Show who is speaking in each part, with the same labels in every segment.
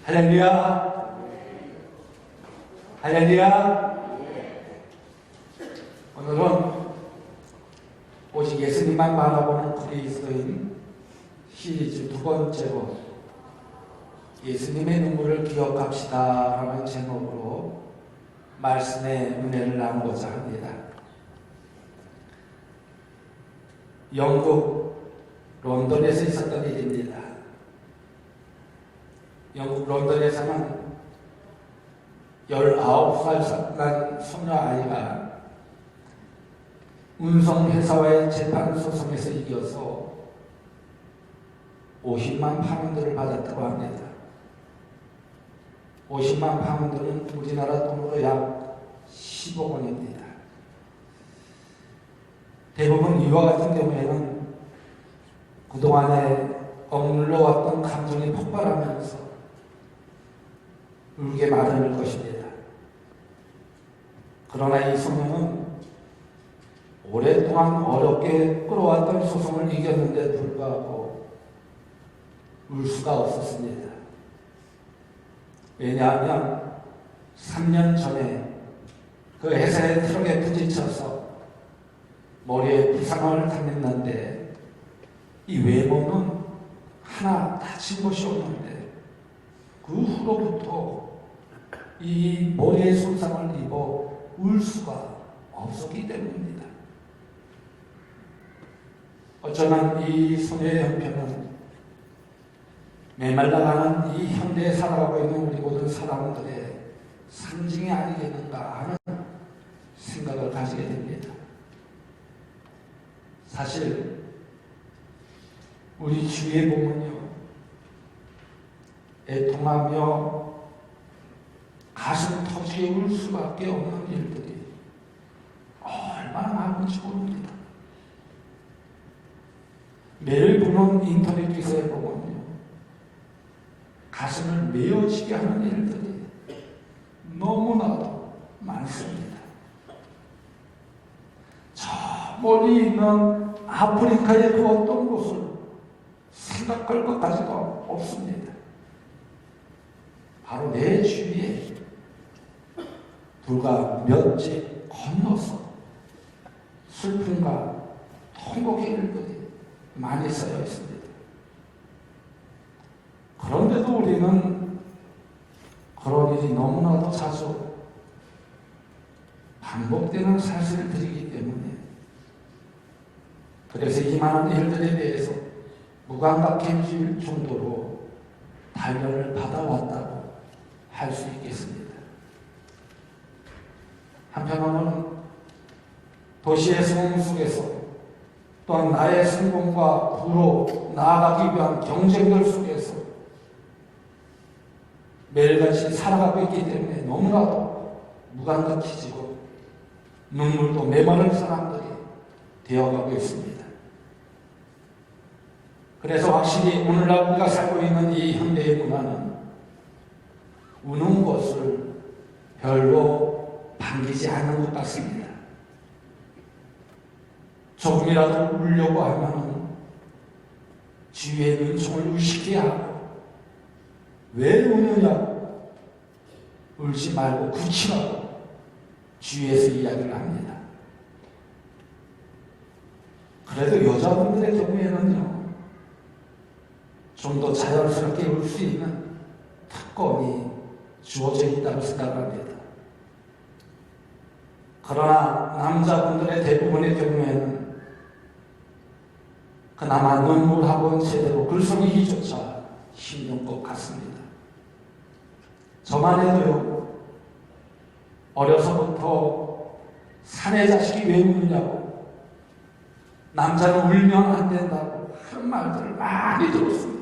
Speaker 1: 할렐루야. 할렐루야. 오늘은 오직 예수님만 바라보는 그리스도인 시리즈 두 번째로 예수님의 눈물을 기억합시다 라는 제목으로 말씀의 은혜를 나누고자 합니다. 영국 런던에서 있었던 일입니다. 영국 런던에서는 19살 난 소녀 아이가 운송회사와의 재판 소송에서 이겨서 50만 파운드를 받았다고 합니다. 50만 파운드는 우리나라 돈으로 약 10억 원입니다. 대부분 이와 같은 경우에는 그동안에 억눌러 왔던 감정이 폭발하면서 울게 마련일 것입니다. 그러나 이 소녀는 오랫동안 어렵게 끌어왔던 소송을 이겼는데 불구하고 울 수가 없었습니다. 왜냐하면 3년 전에 그 회사의 트럭에 부딪혀서 머리에 부상을 당했는데 이 외모는 하나 다친 것이 없는데 그 후로부터 이 머리에 손상을 입어 울 수가 없었기 때문입니다. 어쩌면 이 소녀의 형편은 메말라가는 이 현대에 살아가고 있는 우리 모든 사람들의 상징이 아니겠는가 하는 생각을 가지게 됩니다. 사실 우리 주위에 보면요, 애통하며 가슴 터지게 울 수밖에 없는 일들이 얼마나 많은지 모릅니다. 매일 보는 인터넷 기사에 보면요, 가슴을 메어지게 하는 일들이 너무나도 많습니다. 저 멀리 있는 아프리카의 그 어떤 곳을 생각할 것까지가 없습니다. 바로 내 주위에 불과 몇 집 건너서 슬픔과 통곡의 일들이 많이 쌓여 있습니다. 그런데도 우리는 그런 일이 너무나도 자주 반복되는 사실들이기 때문에 그래서 이 많은 일들에 대해서 무감각해질 정도로 단련을 받아왔다고 할 수 있겠습니다. 한편으로는 도시의 소음 속에서 또한 나의 성공과 부로 나아가기 위한 경쟁들 속에서 매일같이 살아가고 있기 때문에 너무나도 무감각해지고 눈물도 메마른 사람들이 되어가고 있습니다. 그래서 확실히 오늘날 우리가 살고 있는 이 현대의 문화는 우는 것을 별로 반기지 않는 것 같습니다. 조금이라도 울려고 하면 주위의 눈총을 의식해 하고 왜 우느냐, 울지 말고 굳히라고 주위에서 이야기를 합니다. 그래도 여자분들의 경우에는요, 좀 더 자연스럽게 울 수 있는 특권이 주어져 있다고 생각합니다. 그러나 남자분들의 대부분의 경우에는 그나마 눈물하고는 제대로 글썽이기조차 힘든 것 같습니다. 저만 해도요, 어려서부터 사내 자식이 왜 우느냐고, 남자는 울면 안 된다고 하는 말들을 많이 들었습니다.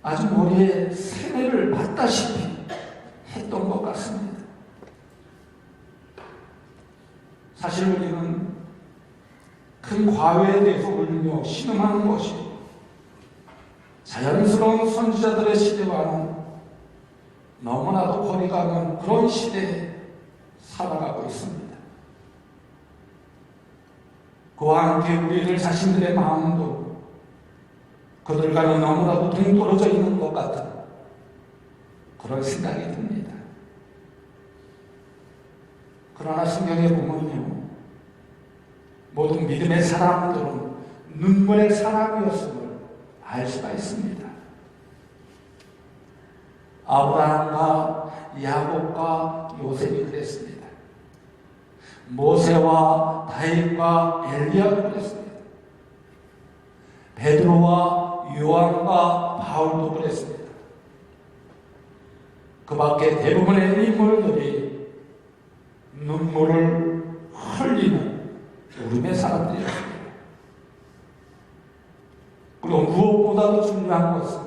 Speaker 1: 아주 머리에 세뇌를 받다시피 했던 것 같습니다. 사실 우리는 큰 과외에 대해서 울며 신음하는 것이 자연스러운 선지자들의 시대와는 너무나도 거리가 먼 그런 시대에 살아가고 있습니다. 그와 함께 우리들 자신들의 마음도 그들과는 너무나도 동떨어져 있는 것 같은 그런 생각이 듭니다. 그러나 성경에 보면요, 모든 믿음의 사람들은 눈물의 사람이었음을 알 수가 있습니다. 아브라함과 야곱과 요셉이 그랬습니다. 모세와 다윗과 엘리야도 그랬습니다. 베드로와 요한과 바울도 그랬습니다. 그 밖에 대부분의 인물들이 눈물을 흘리는 울음의 사람들이었습니다. 그리고 무엇보다도 중요한 것은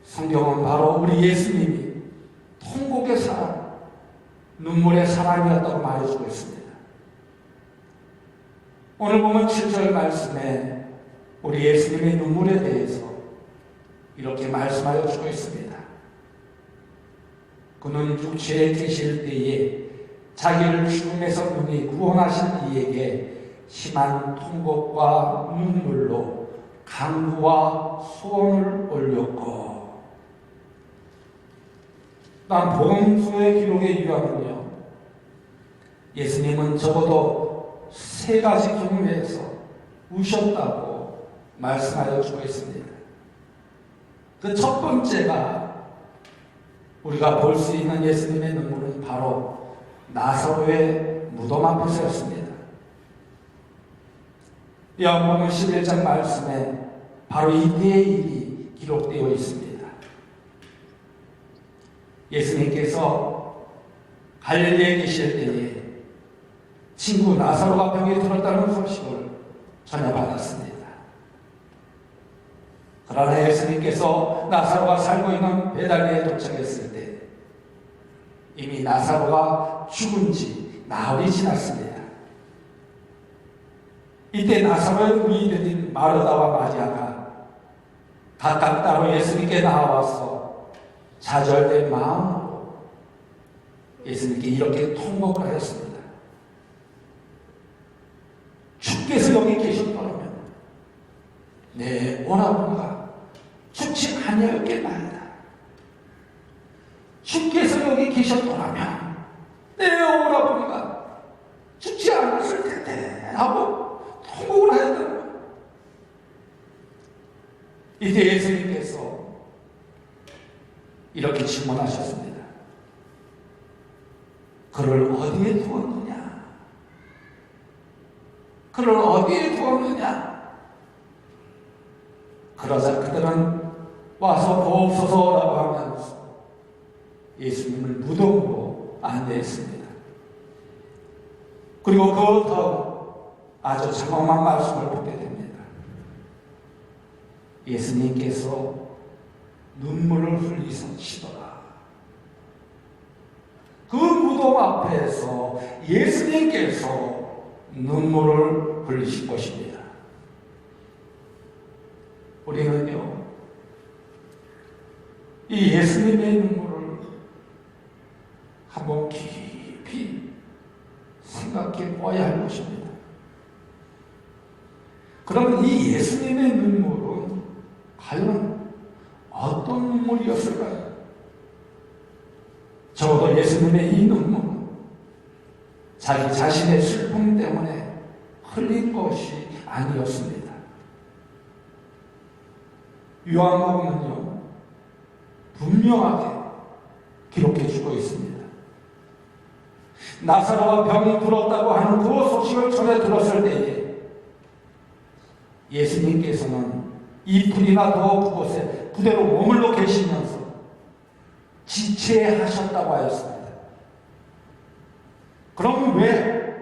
Speaker 1: 성경은 바로 우리 예수님이 통곡의 사람, 눈물의 사람이었다고 말해주고 있습니다. 오늘 보면 7절 말씀에 우리 예수님의 눈물에 대해서 이렇게 말씀하여 주고 있습니다. 그는 육체에 계실 때에 자기를 죽음에서 능히 구원하신 이에게 심한 통곡과 눈물로 간구와 소원을 올렸고, 난 복음서의 기록에 의하면요, 예수님은 적어도 3가지 경우에서 우셨다고 말씀하여 주고 있습니다. 그 첫 번째가 우리가 볼 수 있는 예수님의 눈물은 바로 나사로의 무덤 앞에서였습니다. 요한복음 11장 말씀에 바로 이때의 일이 기록되어 있습니다. 예수님께서 갈릴리에 계실 때에 친구 나사로가 병에 들었다는 소식을 전해받았습니다. 그러나 예수님께서 나사로가 살고 있는 베다니에 도착했을 때 이미 나사로가 죽은 지 나흘이 지났습니다. 이때 나사로의 부인들인 마르다와 마리아가 각각 따로 예수님께 나와서 좌절된 마음으로 예수님께 이렇게 통곡을 하였습니다. 주께서 여기 계셨더라면 내 오라버니가 죽지 아니하였겠나이다. 주께서 여기 계셨더라면 내 오라버니가 죽지 않았을 텐데 하고 통곡을 하였다는 거예요. 이때 예수님께서 이렇게 질문하셨습니다. 그를 어디에 두었느냐? 그를 어디에 두었느냐? 그러자 그들은 와서 보옵소서라고 하면서 예수님을 무덤으로 안내했습니다. 그리고 그 다음 아주 장엄한 말씀을 보게 됩니다. 예수님께서 눈물을 흘리시더라. 그 무덤 앞에서 예수님께서 눈물을 흘리실 것입니다. 우리는요, 이 예수님의 눈물을 한번 깊이 생각해 보아야 할 것입니다. 그러면 이 예수님의 눈물은 과연 어떤 눈물이었을까요? 적어도 예수님의 이 눈물은 자기 자신의 슬픔 때문에 흘린 것이 아니었습니다. 요한복음은요, 분명하게 기록해 주고 있습니다. 나사로가 병이 들었다고 하는 그 소식을 전해 들었을 때에 예수님께서는 이틀이나 더 그곳에 그대로 머물러 계시면서 지체하셨다고 하였습니다. 그럼 왜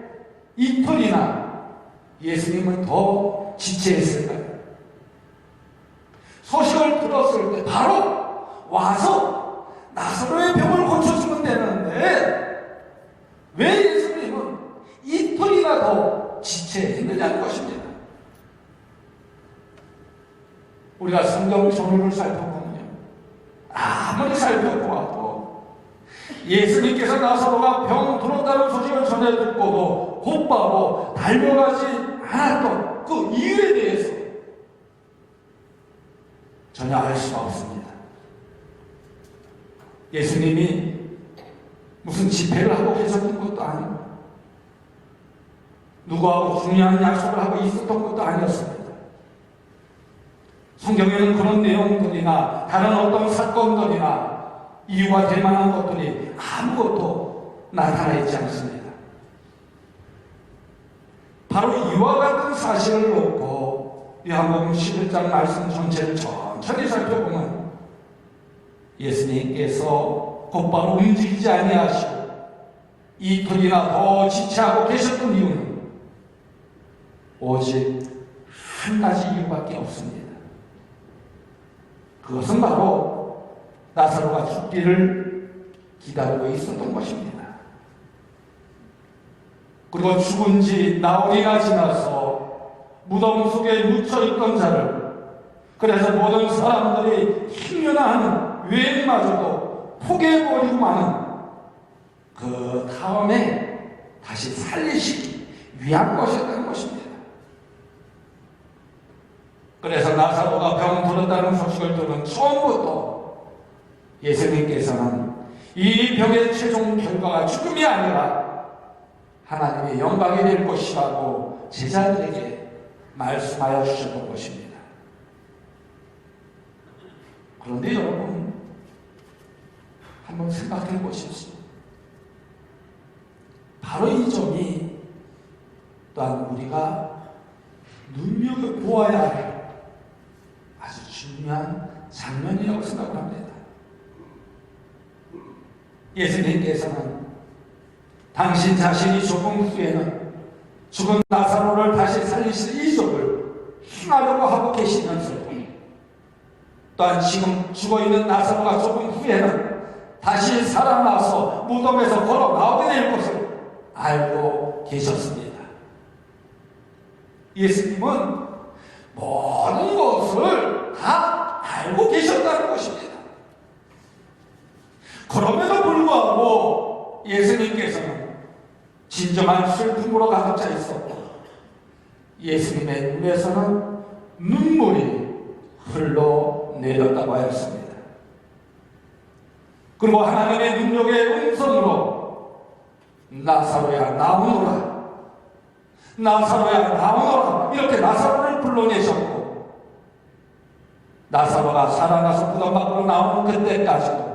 Speaker 1: 이틀이나 예수님은 더 지체했을까요? 소식을 들었을 때 바로 와서 나사로의 병을 고쳐주면 되는데 왜 예수님은 이틀이나 더 지체했느냐는 것입니다. 우리가 성경 전후를 살펴보면요, 아무리 살펴보아도 예수님께서 나사로가 병 들었다는 소식을 전해 듣고도 곧바로 달려가지 않았던 그 이유에 대해서 전혀 알 수가 없습니다. 예수님이 무슨 집회를 하고 계셨던 것도 아니고 누구하고 중요한 약속을 하고 있었던 것도 아니었습니다. 성경에는 그런 내용들이나 다른 어떤 사건들이나 이유가 될 만한 것들이 아무것도 나타나 있지 않습니다. 바로 이와 같은 사실을 놓고 요한복음 11장 말씀 전체를 천천히 살펴보면 예수님께서 곧바로 움직이지 아니하시고 이틀이나 더 지체하고 계셨던 이유는 오직 한 가지 이유밖에 없습니다. 그것은 바로 나사로가 죽기를 기다리고 있었던 것입니다. 그리고 죽은 지 나흘이나 지나서 무덤 속에 묻혀있던 자를, 그래서 모든 사람들이 힘겨나하는 외인마저도 포기해버리고 마는 그 다음에 다시 살리시기 위한 것이었다는 것입니다. 그래서 나사로가 병 들었다는 소식을 들은 처음부터 예수님께서는 이 병의 최종 결과가 죽음이 아니라 하나님의 영광이 될 것이라고 제자들에게 말씀하여 주셨던 것입니다. 그런데 여러분, 한번 생각해 보십시오. 바로 이 점이 또한 우리가 눈여겨보아야 할 아주 중요한 장면이라고 생각을 합니다. 예수님께서는 당신 자신이 죽은 후에는 죽은 나사로를 다시 살리실 이적을 행하려고 하고 계시면서 또한 지금 죽어있는 나사로가 죽은 후에는 다시 살아나서 무덤에서 걸어 나오게 될 것을 알고 계셨습니다. 예수님은 모든 것을 다 알고 계셨다는 것입니다. 그럼에도 불구하고 예수님께서는 진정한 슬픔으로 가득 차 있었고 예수님의 눈에서는 눈물이 흘러내렸다고 하였습니다. 그리고 하나님의 능력의 음성으로 나사로야 나오너라, 나사로야 나오너라, 이렇게 나사로를 불러내셨고 나사로가 살아나서 무덤 밖으로 나오는 그때까지도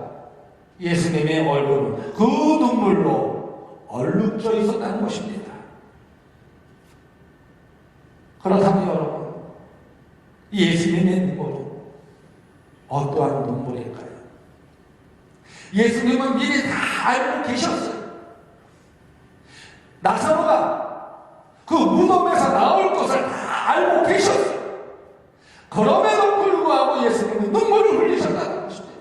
Speaker 1: 예수님의 얼굴은 그 눈물로 얼룩져 있었다는 것입니다. 그렇다면 여러분, 예수님의 눈물은 어떠한 눈물일까요? 예수님은 미리 다 알고 계셨어요. 나사로가 그 무덤에서 나올 것을 다 알고 계셨어요. 그럼에도 불구하고 예수님은 눈물을 흘리셨다는 것입니다.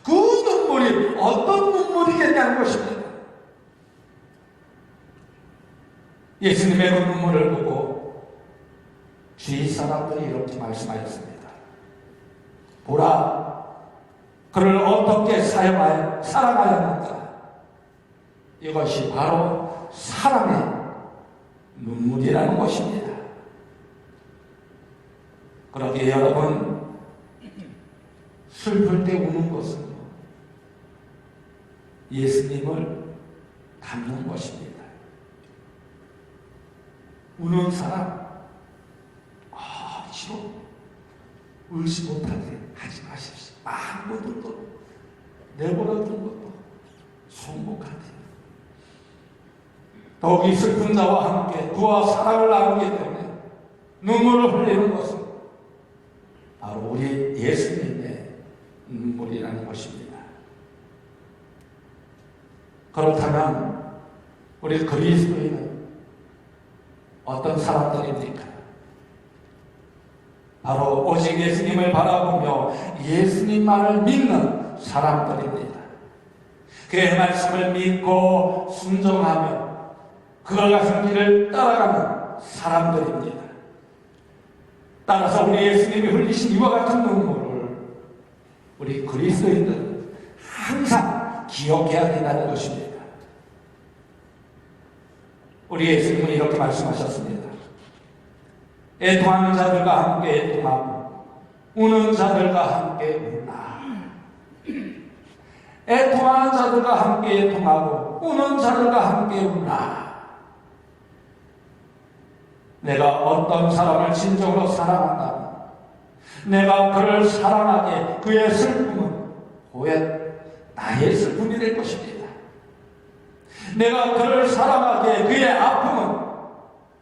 Speaker 1: 그 눈물이 어떤 눈물이겠냐는 것입니다. 예수님의 그 눈물을 보고 주위 사람들이 이렇게 말씀하였습니다. 보라, 그를 어떻게 사랑하였는가. 이것이 바로 사랑의 눈물이라는 것입니다. 그러기에 여러분, 슬플 때 우는 것은 예수님을 닮는 것입니다. 우는 사람, 억지로 울지 못하게 하지 마십시오. 마음으로 또 내버려둔 것도 송복하대요. 더욱이 슬픈 자와 함께 그와 사랑을 나누기 때문에 눈물을 흘리는 것은 바로 우리 예수님의 눈물이라는 것입니다. 그렇다면 우리 그리스도인은 어떤 사람들입니까? 바로 오직 예수님을 바라보며 예수님만을 믿는 사람들입니다. 그의 말씀을 믿고 순종하며 그가 가신 길을 따라가는 사람들입니다. 따라서 우리 예수님이 흘리신 이와 같은 눈물을 우리 그리스도인들은 항상 기억해야 된다는 것입니다. 우리 예수님은 이렇게 말씀하셨습니다. 애통하는 자들과 함께 애통하고 우는 자들과 함께 울라. 애통하는 자들과 함께 애통하고 우는 자들과 함께 울라. 내가 어떤 사람을 진정으로 사랑한다면 내가 그를 사랑하게 그의 슬픔은 고액 나의 슬픔이 될 것입니다. 내가 그를 사랑하게 그의 아픔은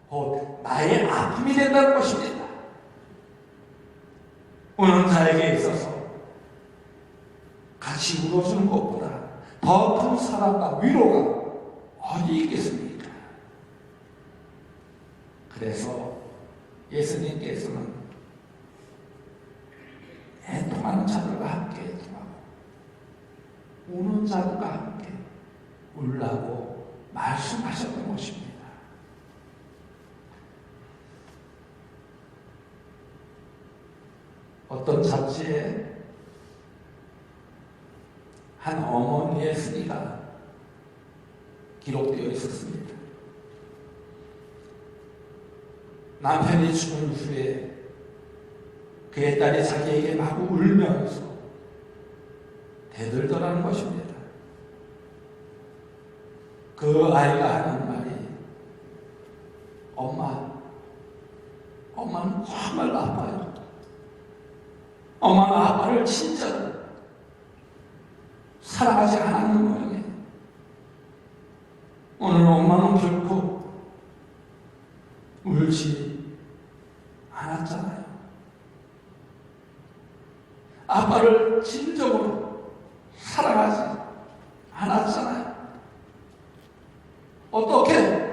Speaker 1: 곧 나의 아픔이 된다는 것입니다. 우는 자에게 있어서 같이 울어주는 것보다 더 큰 사랑과 위로가 어디 있겠습니까? 그래서 예수님께서는 애통하는 자들과 함께 애통하고 우는 자들과 함께 울라고 말씀하셨던 것입니다. 어떤 잡지에 한 어머니의 쓰기가 기록되어 있었습니다. 남편이 죽은 후에 그의 딸이 자기에게 마구 울면서 대들더라는 것입니다. 그 아이가 하는 말이 엄마는 정말 아파요. 엄마는 아빠를 진짜로 사랑하지 않았는 모양이에요. 오늘 엄마는 결코 울지 않았잖아요. 아빠를 진정으로 사랑하지 않았잖아요. 어떻게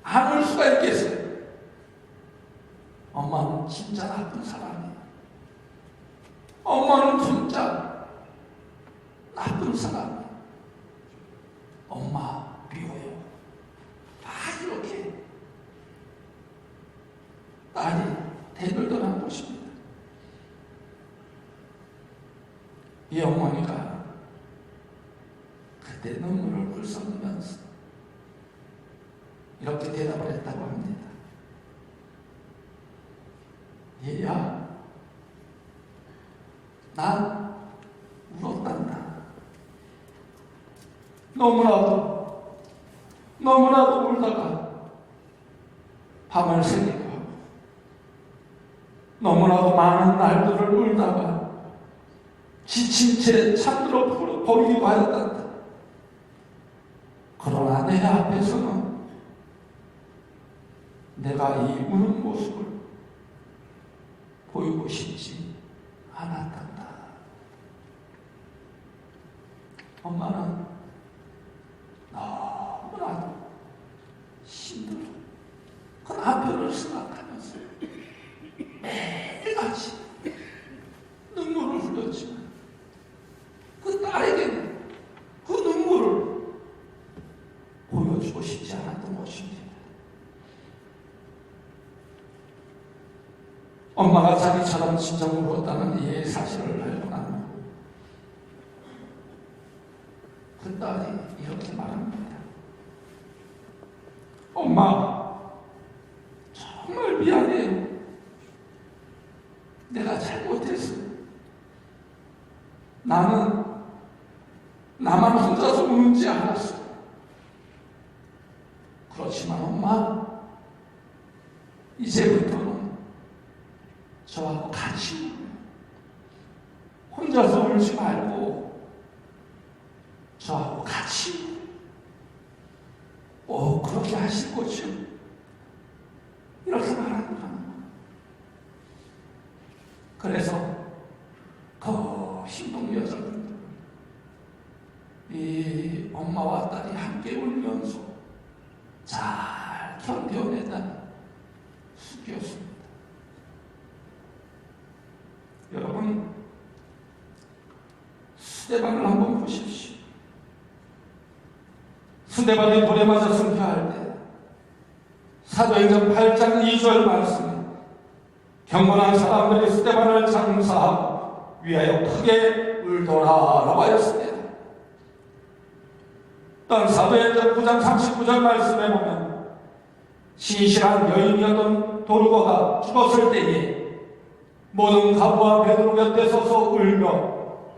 Speaker 1: 안 울 수가 있겠어요? 엄마는 진짜 나쁜 사람이에요. 엄마는 진짜 나쁜 사람이에요. 엄마 미워요. 이렇게 딸이 대들더라는 것입니다. 이 어머니가 그때 눈물을 굴썩이면서 이렇게 대답을 했다고 합니다. 얘야, 난 울었단다. 너무나도 울다가 밤을 새기고 하고 너무나도 많은 날들을 울다가 지친 채 잠들어 버리기도 하였단다. 그러나 내 앞에서는 내가 이 우는 모습을 보이고 싶지 않았단다. 엄마는 너무나도 힘들어. 그 남편을 생각하면서 매일같이 눈물을 흘렸지만 그 딸에게는 그 눈물을 보여주고 싶지 않았던 것입니다. 엄마가 자기처럼 진짜 울었다는 이 사실을 알고 난 후 그 딸이 이렇게 말합니다. 엄마, 정말 미안해요. 내가 잘못했어요. 나는 나만 혼자서 우는지 알았어. 그렇지만 엄마, 이제부터는 저하고 같이 혼자서 울지 말고 저하고 같이 그렇게 하실 거죠. 이렇게 말하는 거예요. 그래서 그 신동 여자분들 이 엄마와 딸이 함께 울면서 잘 견뎌내다는 수기였습니다. 여러분, 스데반을 한번 보십시오. 스데반이 돌에 맞아 승표할 때 사도행전 8장 2절 말씀에 경건한 사람들이 스데반을 장사하고 위하여 크게 울더라라고 하였습니다. 또한 사도행전 9장 39절 말씀에 보면 신실한 여인이었던 도르거가 죽었을 때에 모든 가부와 베드로 곁에 서서 울며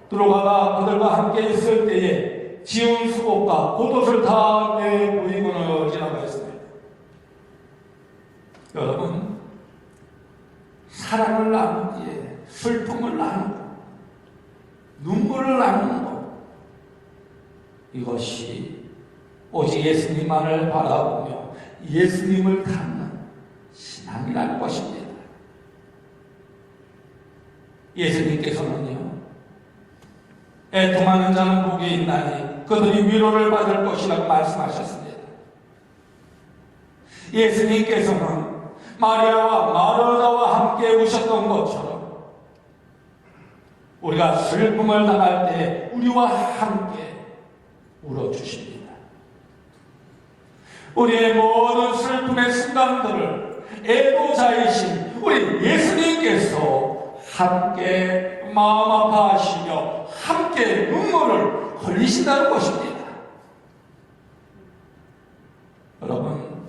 Speaker 1: 들어가가 그들과 함께 있을 때에 지은 수옷과 겉옷을 다 내보이고는 지나가였습니다. 여러분, 사랑을 나누기에 슬픔을 나누고 눈물을 나누는 것, 이것이 오직 예수님만을 바라보며 예수님을 닮는 신앙이라는 것입니다. 예수님께서는요, 애통하는 자는 복이 있나니 그들이 위로를 받을 것이라고 말씀하셨습니다. 예수님께서는 마리아와 마르다와 함께 우셨던 것처럼 우리가 슬픔을 당할 때 우리와 함께 울어주십니다. 우리의 모든 슬픔의 순간들을 애도자이신 우리 예수님께서 함께 마음 아파하시며 함께 눈물을 흘리신다는 것입니다. 여러분,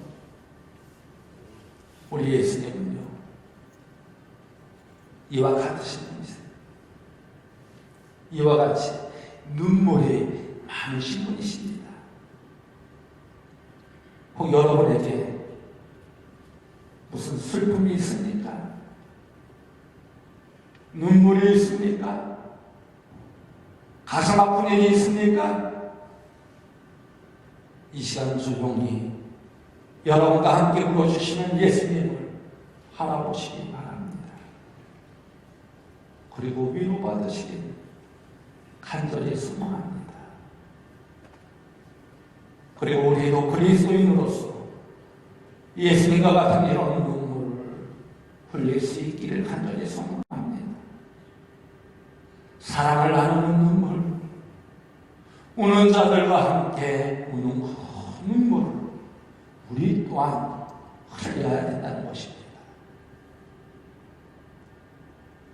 Speaker 1: 우리 예수님은요, 이와 같으신 분이세요. 이와 같이 눈물이 많으신 분이십니다. 혹 여러분에게 무슨 슬픔이 있습니까? 눈물이 있습니까? 가슴 아픈 일이 있습니까? 이 시간 조용히 여러분과 함께 울어주시는 예수님을 바라보시기 바랍니다. 그리고 위로받으시길 간절히 소망합니다. 그리고 우리도 그리스도인으로서 예수님과 같은 이런 눈물을 흘릴 수 있기를 간절히 소망합니다. 사랑을 나누는 눈물, 우는 자들과 함께 우는 그 눈물을 우리 또한 흘려야 된다는 것입니다.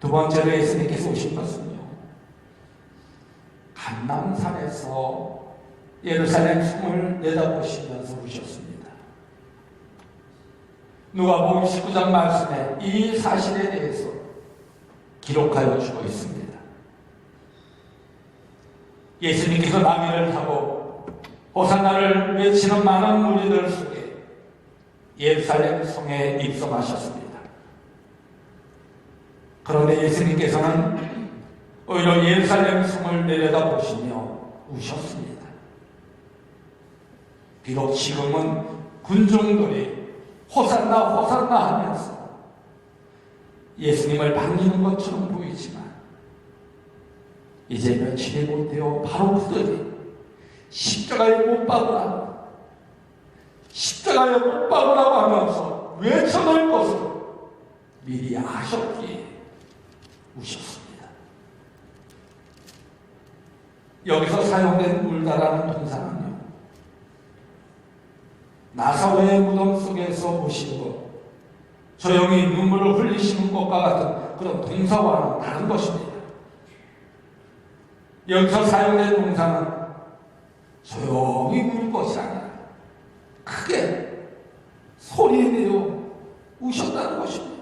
Speaker 1: 두 번째로 예수님께서 오신 것은요, 감람산에서 예루살렘 성을 내다보시면서 오셨습니다. 누가복음 19장 말씀에 이 사실에 대해서 기록하여 주고 있습니다. 예수님께서 나귀를 타고 호산나를 외치는 많은 무리들 속에 예루살렘 성에 입성하셨습니다. 그런데 예수님께서는 오히려 예루살렘 성을 내려다보시며 우셨습니다. 비록 지금은 군중들이 호산나 호산나 하면서 예수님을 반기는 것처럼 보이지만 이제 며칠이 못 되어 바로 그들이 십자가에 못 박으라고 하면서 외쳐낼 것을 미리 아셨기에 우셨습니다. 여기서 사용된 울다라는 동사는요, 나사로의 무덤 속에서 보신 것, 조용히 눈물을 흘리시는 것과 같은 그런 동사와는 다른 것입니다. 여기서 사용된 동사는 조용히 울 것이 아니라 크게 소리내어 우셨다는 것입니다.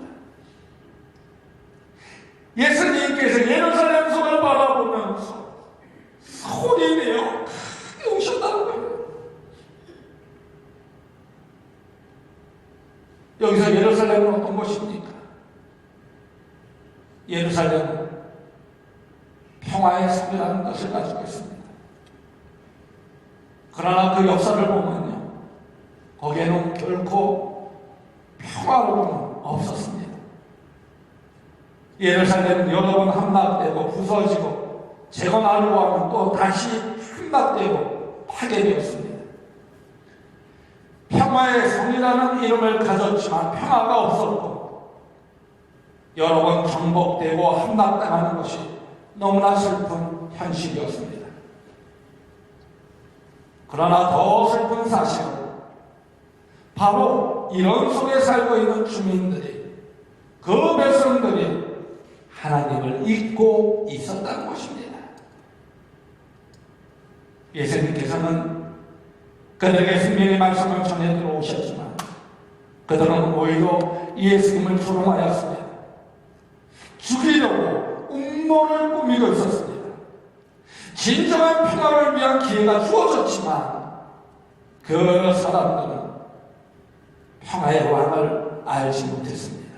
Speaker 1: 예수님께서 예루살렘 성을 바라보면서 소리내어 크게 우셨다는 거예요. 여기서 예루살렘은 어떤 곳입니까? 예루살렘은 평화의 성이라는 것을 가지고 있습니다. 그러나 그 역사를 보면요, 거기에는 결코 평화로움은 없었습니다. 예루살렘은 여러 번 함락되고 부서지고 재건하려고 하면 또 다시 함락되고 파괴되었습니다. 평화의 성이라는 이름을 가졌지만 평화가 없었고 여러 번 정복되고 함락당하는 것이 너무나 슬픈 현실이었습니다. 그러나 더 슬픈 사실은 바로 이런 속에 살고 있는 주민들이, 그 백성들이 하나님을 잊고 있었다는 것입니다. 예수님께서는 그들에게 생명의 말씀을 전해 들어오셨지만 그들은 오히려 예수님을 조롱하였습니다. 죽이려고 음모를 꾸미고 있었습니다. 진정한 평화를 위한 기회가 주어졌지만 그 사람들은 평화의 왕을 알지 못했습니다.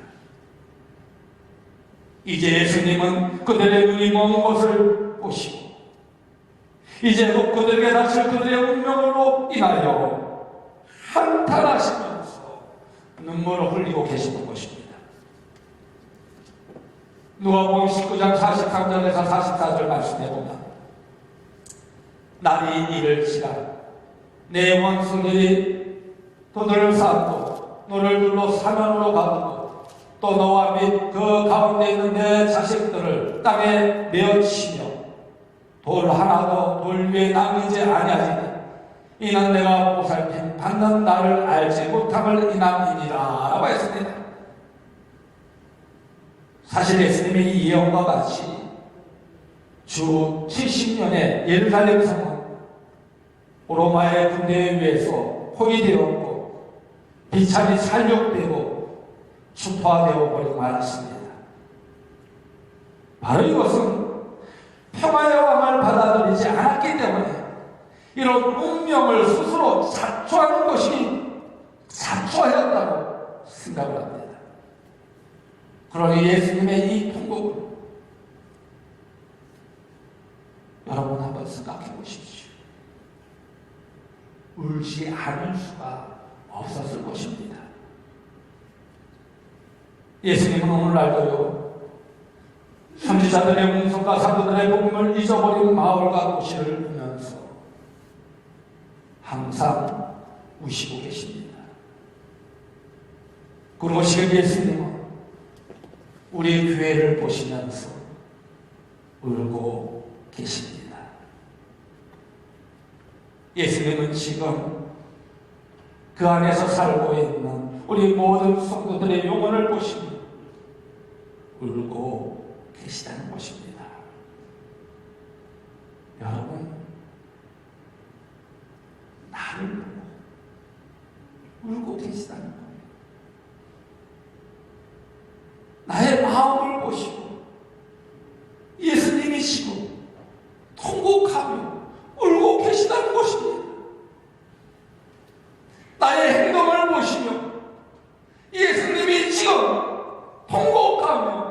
Speaker 1: 이제 예수님은 그들의 눈이 먼 것을 보시고 이제 곧 그들에게 닥칠 그들의 운명으로 인하여 한탄하시면서 눈물을 흘리고 계시는 것입니다. 누가복음 19장 43절에서 44절 말씀해 보면 날이 이를지라 내 원수들이 너를 쌓고 너를 둘러 사면으로 가두고 또 너와 및 그 가운데 있는 내 자식들을 땅에 내어치며 돌 하나도 돌 위에 남기지 아니하리니 이는 내가 보살핌 받는 나를 알지 못함을 인함이니라 라고 했습니다. 사실 예수님의 이 예언과 같이 주 70년에 예루살렘 성은 로마의 군대에 의해서 포위되었고 비참히 살육되고 추파되어 버리고 말았습니다. 바로 이것은 평화의 왕을 받아들이지 않았기 때문에 이런 운명을 스스로 자초하는 것이 자초하였다고 생각을 합니다. 그러니 예수님의 이 통곡을 여러분 한번 생각해 보십시오. 울지 않을 수가 없었을 것입니다. 예수님은 오늘날도요 선지자들의 문서과 사도들의 복음을 잊어버린 마을과 도시를 보면서 항상 우시고 계십니다. 그리고 지금 예수님은 우리 교회를 보시면서 울고 계십니다. 예수님은 지금 그 안에서 살고 있는 우리 모든 성도들의 영혼을 보시며 울고 계시다는 것입니다. 여러분, 나를 울고 계시다는 거예요. 나의 마음을 보시고 예수님이시고 통곡하며 울고 계시다는 것입니다. 나의 행동을 보시며 예수님이 지금 통곡하며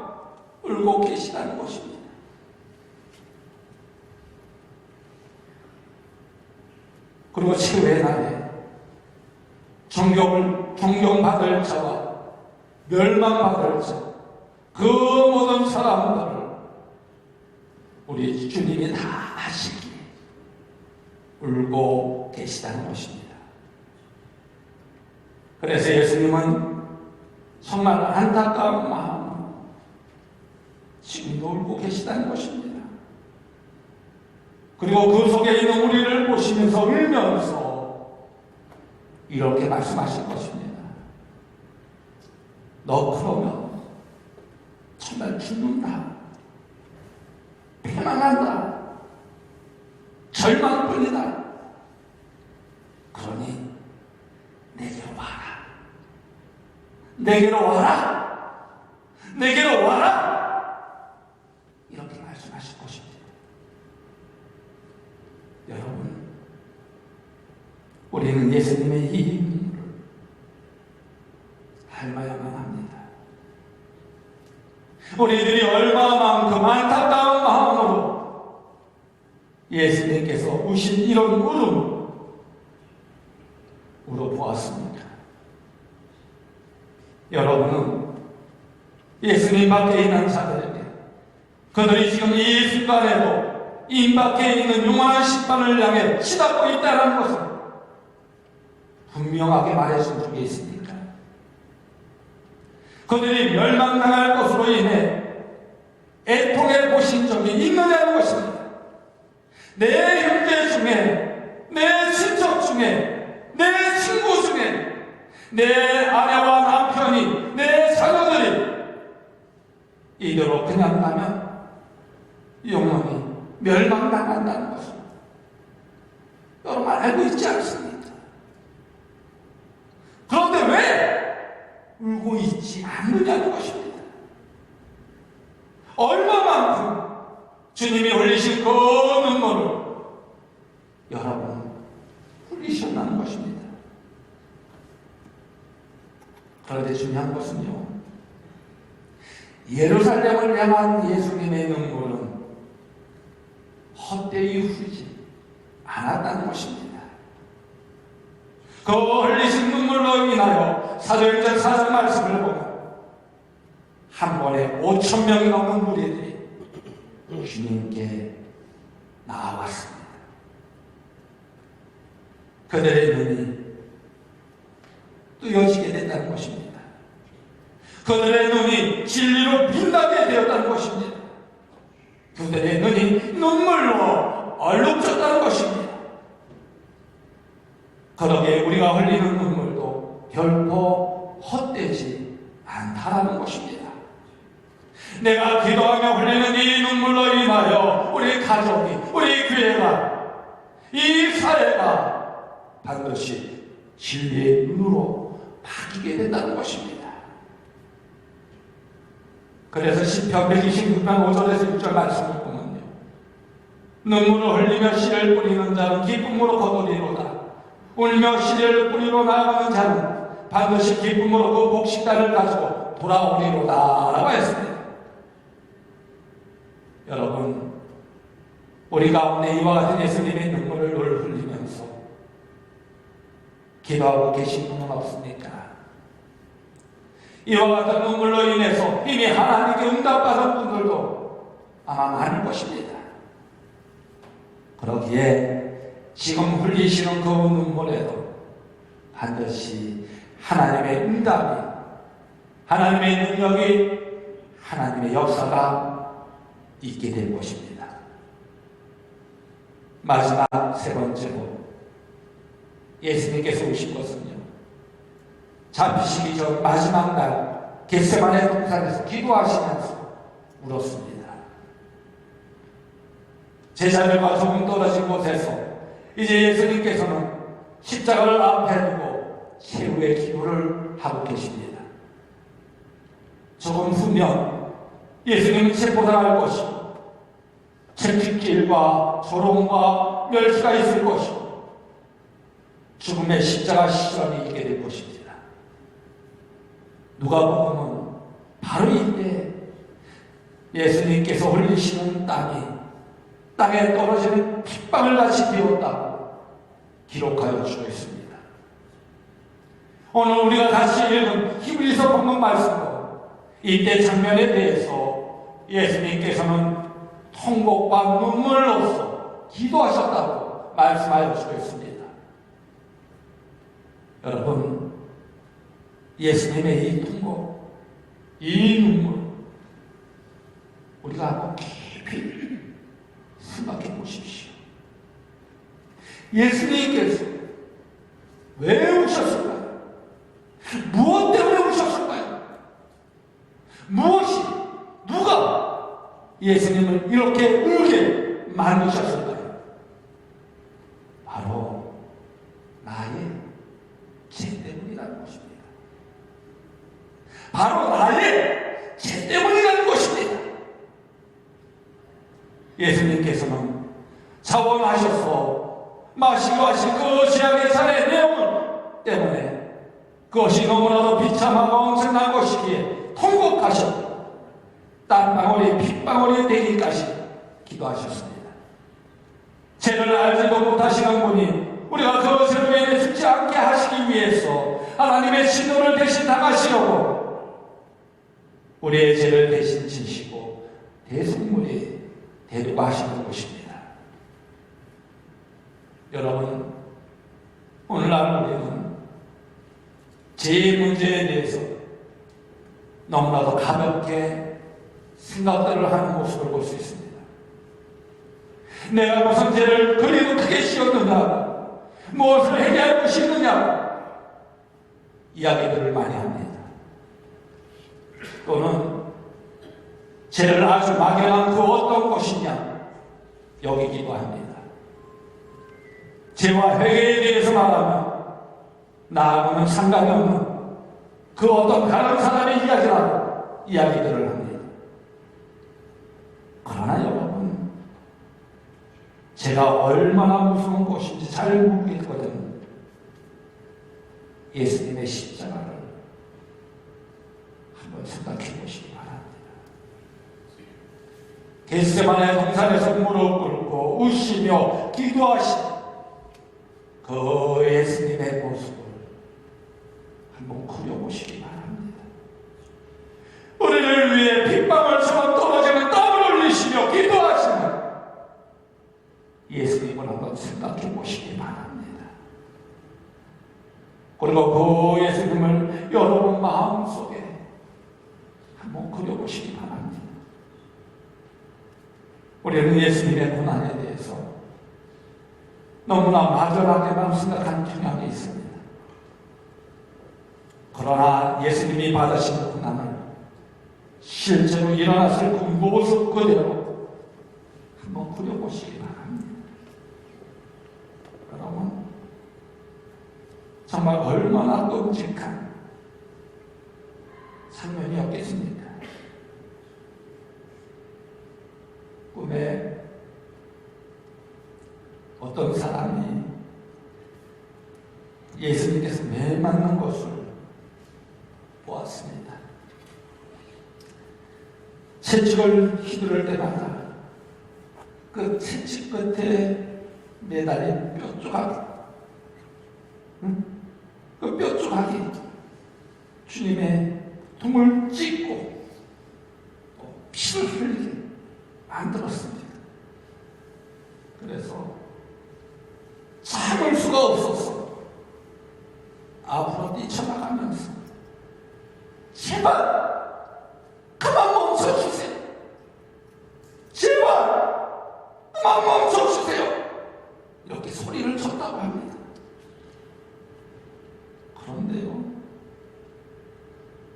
Speaker 1: 울고 계시다는 것입니다. 그리고 최후의 날에 존경받을 자와 멸망받을 자, 그 모든 사람들을 우리 주님이 다 아시기에 울고 계시다는 것입니다. 그래서 예수님은 정말 안타까운 마음으로 지금도 울고 계시다는 것입니다. 그리고 그 속에 있는 우리를 보시면서 울면서 이렇게 말씀하실 것입니다. 너 그러면 정말 죽는다, 패망한다, 절망뿐이다. 그러니 내게로 와라, 내게로 와라, 내게로 와라, 이렇게 말씀하실 것입니다. 여러분, 우리는 예수님의 이 임무를 닮아야만 합니다. 우리들이 얼마만큼 안타까운 마음으로 예수님께서 우신 이런 울음을 울어보았습니까? 여러분은 예수님 밖에 있는 자들에게 그들이 지금 이 순간에도 임 밖에 있는 영원한 심판을 향해 치닫고 있다는 것을 분명하게 말해준 적이 있습니까? 그들이 멸망당할 것으로 인해 애통해 보신 적이 있느냐는 것입니다. 내 형제 중에, 내 친척 중에, 내 친구 중에, 내 아내와 남편이, 내 자녀들이 이대로 그냥 가면 영원히 멸망당한다는 것을 여러분 알고 있지 않습니까? 그런데 왜 울고 있지 않느냐는 것입니다. 얼마만큼 주님이 흘리신 그 눈물을 여러분 흘리셨다는 것입니다. 그런데 중요한 것은요, 예루살렘을 향한 예수님의 눈물은 헛되이 흐르지 않았다는 것입니다. 그 흘리신 눈물로 인하여 사도행전 4장 말씀을 보면 한 번에 5,000명이 넘는 무리들이 주님께 나아왔습니다. 그들의 눈이 뜨여지게 된다는 것입니다. 그들의 눈이 진리로 빛나게 되었다는 것입니다. 그들의 눈이 눈물로 얼룩졌다는 것입니다. 그러기에 우리가 흘리는 눈물도 결코 헛되지 않다라는 것입니다. 내가 기도하며 흘리는 이 눈물로 인하여 우리 가족이, 우리 교회가, 이 사회가 반드시 진리의 눈으로 바뀌게 된다는 것입니다. 그래서 시편 126편 5절에서 6절 말씀을 보면요, 눈물을 흘리며 씨를 뿌리는 자는 기쁨으로 거두리로다. 울며 씨를 뿌리로 나아가는 자는 반드시 기쁨으로 그 복식단을 가지고 돌아오리로다 라고 했습니다. 여러분, 우리 가운데 이와 같은 예수님의 눈물을 늘 흘리면서 기도하고 계신 분은 없습니까? 이와 같은 눈물로 인해서 이미 하나님께 응답받은 분들도 아마 많을 것입니다. 그러기에 지금 흘리시는 그 눈물에도 반드시 하나님의 응답이, 하나님의 능력이, 하나님의 역사가 있게 될 것입니다. 마지막 세 번째로 예수님께서 오신 것은요, 잡히시기 전 마지막 날 겟세마네 동산에서 기도하시면서 울었습니다. 제자들과 조금 떨어진 곳에서 이제 예수님께서는 십자가를 앞에 두고 최후의 기도를 하고 계십니다. 조금 후면 예수님은 체포당할 것이고 채찍질과 조롱과 멸시가 있을 것이고 죽음의 십자가 시련이 있게 될 것입니다. 누가복음은 바로 이때 예수님께서 흘리시는 땀이 땅에 떨어지는 핏방울 같이 되었다고 기록하여 주고 있습니다. 오늘 우리가 다시 읽은 히브리서 본문 말씀도 이때 장면에 대해서 예수님께서는 통곡과 눈물로써 기도하셨다고 말씀하여 주고 있습니다. 여러분, 예수님의 이 통곡, 이 눈물, 우리가 한번 깊이 생각해 보십시오. 예수님께서 왜 우셨을까요? 무엇 때문에 우셨을까요? 무엇이, 누가 예수님을 이렇게 울게 만드셨을까요? 바로 나의 죄 때문이라는 것입니다. 바로 나의 죄 때문이라는 것입니다. 예수님께서는 자원하셔서 마시고 하신 그 죄악의 살의 내용을 때문에 그것이 너무나도 비참하고 엄청난 것이기에 통곡하셨고 땀방울이 핏방울이 되기까지 기도하셨습니다. 죄를 알지도 못하시는 분이 우리가 그 죄로 인해 죽지 않게 하시기 위해서 하나님의 진노를 대신 당하시려고 우리의 죄를 대신 지시고 대속물이 되려고 하시는 것입니다. 여러분, 오늘날 우리는 죄의 문제에 대해서 너무나도 가볍게 생각들을 하는 모습을 볼 수 있습니다. 내가 무슨 죄를 그리도 크게 지었느냐, 무엇을 해결하고 싶느냐 이야기들을 많이 합니다. 또는 죄를 아주 막연한 그 어떤 것이냐 여기기도 합니다. 죄와 회개에 대해서 말하면 나하고는 상관이 없는 그 어떤 다른 사람의 이야기라고 이야기들을 합니다. 그러나 여러분, 제가 얼마나 무서운 것인지 잘 모르겠거든. 예수님의 십자가를 한번 생각해 보시기 바랍니다. 겟세마네 동산에서 무릎 꿇고 우시며 기도하신 그 예수님의 모습을 한번 그려보시기 바랍니다. 우리를 위해 빗방울처럼 떨어지는 땀을 흘리시며 기도하시는 예수님을 한번 생각해 보시기 바랍니다. 그리고 그 예수님을 여러분 마음속에 한번 그려보시기 바랍니다. 우리는 예수님의 고난에 대해서 너무나 막연하게만 생각하는 경향이 있습니다. 그러나 예수님이 받으신 고난을 실제로 일어났을 그 모습 그대로 한번 그려보시기 바랍니다. 여러분, 정말 얼마나 끔찍한 장면이었겠습니까? 꿈에 어떤 사람이 예수님께서 매 맞는 것을 보았습니다. 채찍을 휘두를 때마다 그 채찍 끝에 매달린 뼈 조각이, 그 뼈 조각이 주님의 등을 찢고 피를 흘리게 만들었습니다. 그래서 참을 수가 없어서 앞으로 뛰쳐나가면서 제발 그만 멈춰주세요. 제발 그만 멈춰주세요. 이렇게 소리를 쳤다고 합니다. 그런데요,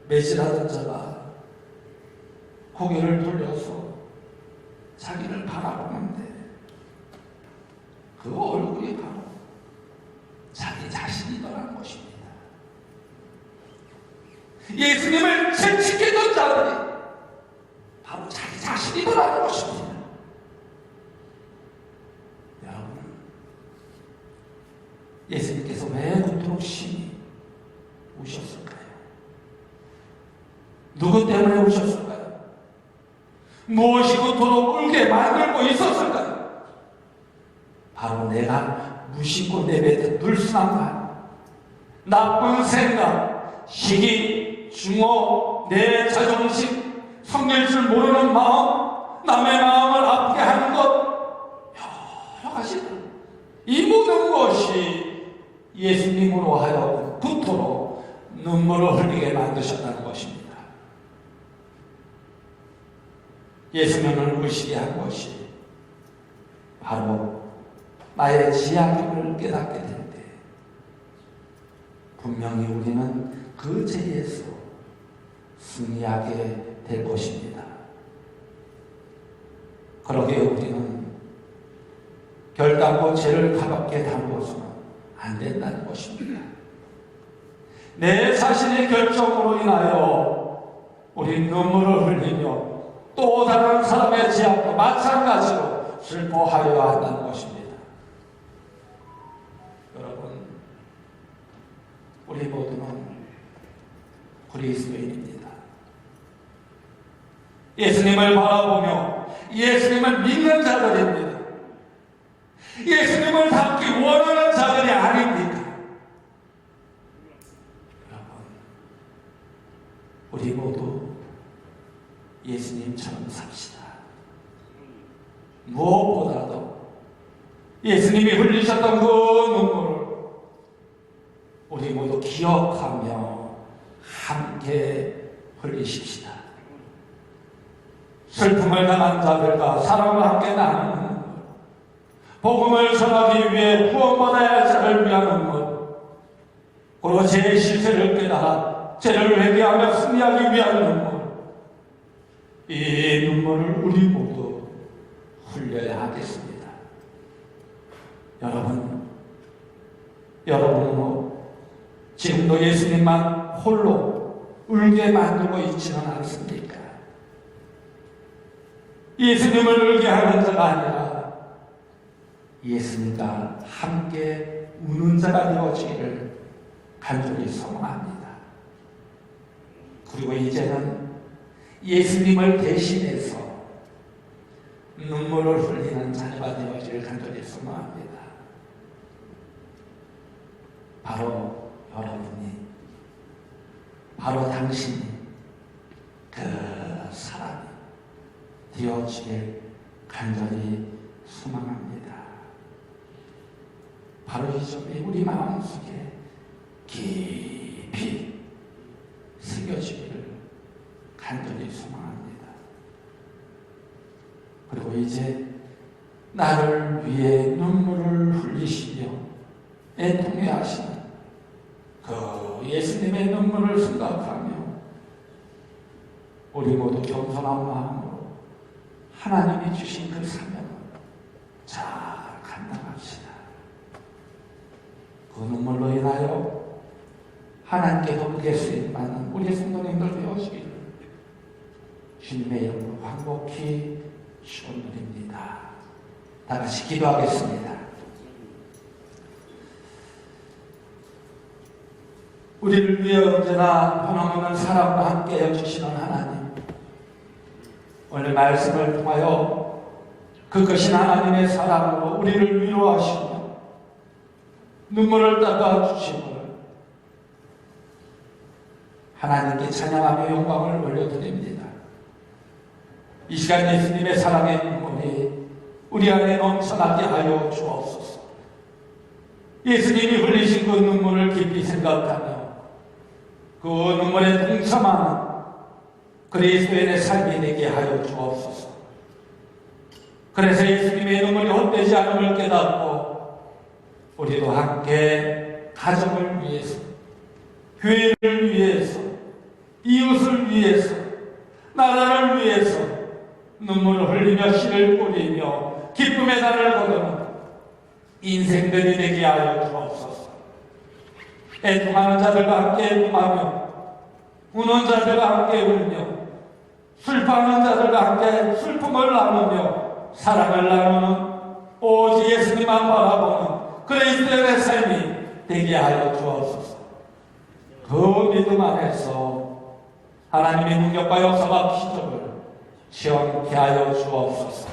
Speaker 1: 매질하던 자가 고개를 돌려서 자기를 바라보는데 그 얼굴이 바로 자기 자신이더라는 것입니다. 예수님을 채찍했던 자들이 바로 자기 자신이더라는 것입니다. 여러분, 예수님께서 왜 그토록 심히 우셨을까요? 누구 때문에 우셨을까요? 무엇이 그토록 울게 만들고 있었을까요? 바로 내가 무심코 내뱉은 불순한 말, 나쁜 생각, 시기, 중어, 내 자존심, 섬길 줄 모르는 마음, 남의 마음을 아프게 하는 것, 여러 가지들, 이 모든 것이 예수님으로 하여금 그토록 눈물을 흘리게 만드셨다는 것입니다. 예수님을 의식게 한 것이 바로 나의 지약임을 깨닫게 될 때 분명히 우리는 그 죄에서 승리하게 될 것입니다. 그러기에 우리는 결단코 죄를 가볍게 다루어서는 안 된다는 것입니다. 내 자신의 결정으로 인하여 우리 눈물을 흘리며 또 다른 사람의 죄악도 마찬가지로 슬퍼하여야 한다는 것입니다. 여러분, 우리 모두는 그리스도인입니다. 예수님을 바라보며 예수님을 믿는 자들입니다. 예수님을 닮기 원하는 자들이 아닙니까? 여러분, 우리 모두 예수님처럼 삽시다. 무엇보다도 예수님이 흘리셨던 그 눈물을 우리 모두 기억하며 함께 흘리십시다. 슬픔을 당한 자들과 사랑을 함께 나누는 눈물, 복음을 전하기 위해 구원받아야 할 자를 위한 눈물, 그리고 죄의 실체를 깨달아 죄를 회개하며 승리하기 위한 눈물, 이 눈물을 우리 모두 흘려야 하겠습니다. 여러분은 지금도 예수님만 홀로 울게 만들고 있지는 않습니까? 예수님을 울게 하는 자가 아니라 예수님과 함께 우는 자가 되어지기를 간절히 소망합니다. 그리고 이제는 예수님을 대신해서 눈물을 흘리는 자녀가 되어지기를 간절히 소망합니다. 바로 여러분이, 바로 당신이 그 사람이 되어지길 간절히 소망합니다. 바로 이 점이 우리 마음속에 깊이 새겨지기를 간절히 소망합니다. 그리고 이제 나를 위해 눈물을 흘리시며 애통해 하시는 그 예수님의 눈물을 생각하며 우리 모두 겸손한 마음으로 하나님이 주신 그 사명을 잘 감당합시다. 그 눈물로 인하여 하나님께 더 크게 쓰임받는 우리 성도님들 되어지기를 주님의 이름으로 간곡히 축원드립니다. 다 같이 기도하겠습니다. 우리를 위해 언제나 변함없는 사랑과 함께 해주시는 하나님, 오늘 말씀을 통하여 그 크신 하나님의 사랑으로 우리를 위로하시며 눈물을 닦아주심을 하나님께 찬양하며 영광을 올려드립니다. 이 시간 예수님의 사랑의 눈물이 우리 안에 넘쳐나게 하여 주옵소서. 예수님이 흘리신 그 눈물을 깊이 생각하며 그 눈물에 동참하는 그리스도인의 삶이 되게 하여 주옵소서. 그래서 예수님의 눈물이 헛되지 않음을 깨닫고 우리도 함께 가정을 위해서, 교회를 위해서, 이웃을 위해서, 나라를 위해서 눈물을 흘리며 씨를 뿌리며 기쁨의 단을 거두는 인생들이 되게 하여 주옵소서. 애통하는 자들과 함께 애통하며 우는 자들과 함께 울며 슬퍼하는 자들과 함께 슬픔을 나누며 사랑을 나누는 오직 예수님만 바라보는 그리스도의 삶이 되게 하여 주옵소서. 그 믿음 안에서 하나님의 능력과 역사와 기적을 시험케 하여 주옵소서.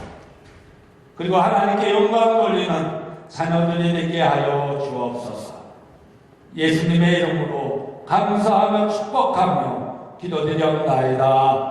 Speaker 1: 그리고 하나님께 영광 돌리는 자녀들이 되게 하여 주옵소서. 예수님의 이름으로 감사하며 축복하며 기도드렸나이다.